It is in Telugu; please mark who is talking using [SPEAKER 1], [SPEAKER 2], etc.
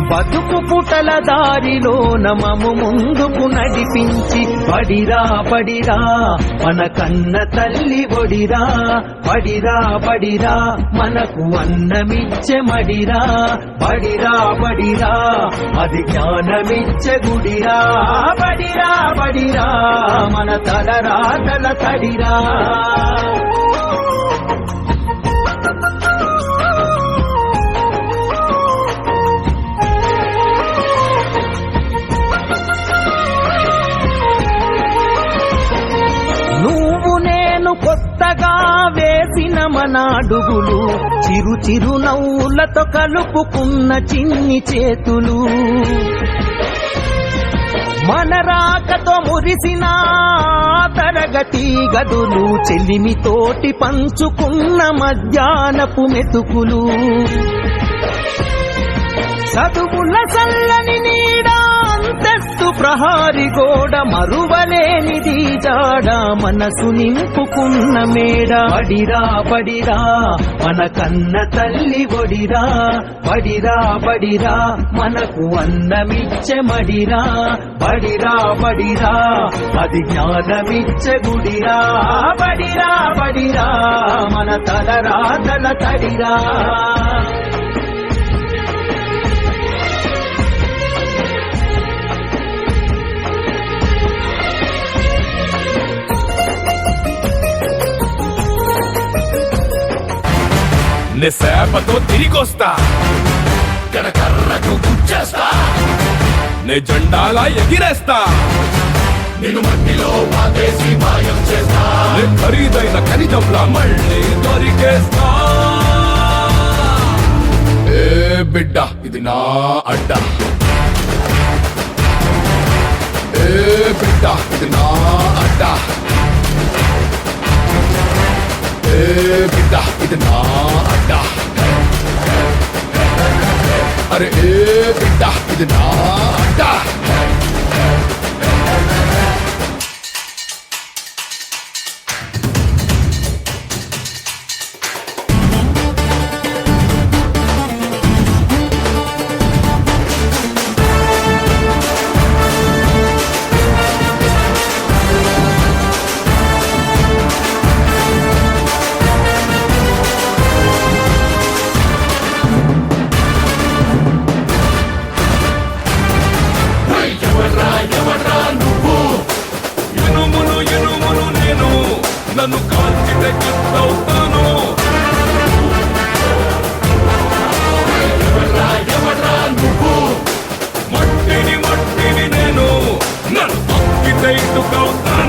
[SPEAKER 1] బతుకు పుటల దారిలో నమము ముందుకు నడిపించి పడిరా పడిరా మన కన్న తల్లి ఒడిరా పడిరా పడిరా మనకు అన్నమిచ్చే మడిరా పడిరా పడిరా అది జ్ఞానమిచ్చే గుడిరా పడిరా పడిరా మన తలరాతల తడిరా నువ్వు నేను కొత్తగా వేసిన మన అడుగులు చిరు చిరు నవ్వులతో కలుపుకున్న చిన్ని చేతులు మన రాకతో మురిసిన తరగతి గదులు చెలిమితోటి పంచుకున్న మధ్యాహ్నపు మెతుకులు చదువుల చల్లని నీడ అంతస్తు ప్రహారి గోడ మరువలేనిది జాడ మనసు నింపుకున్న మేడ పడిరా పడిరా మన కన్న తల్లి ఒడిరా పడిరా పడిరా మనకు అన్నమిచ్చే మడిరా పడిరా పడిరా అది జ్ఞానమిచ్చే గుడిరా పడిరా పడిరా మన తలరాతల తడిరా
[SPEAKER 2] నే సేపతో తిరిగొస్తా కరకర్రకు గుచ్చేస్తా నే జెండాలా ఎగిరేస్తా నిన్ను మట్టిలో పాతేసి మాయం చేస్తా నే ఖరీదైన ఖనిజంలా మళ్ళీ దొరికేస్తా ఏ బిడ్డ ఇది నా అడ్డ ఏ బిడ్డ ఇది నా అడ్డ ఏ బిడ్డ ఇది నా అడ్డ అరే ఏ బిడ్డ ఇది నా అడ్డ నన్ను కాల్చితే కిత్తవుతాను ఎవరా నువ్వు మట్టిని నేను నన్ను తక్కితే ఇటుకవుతాను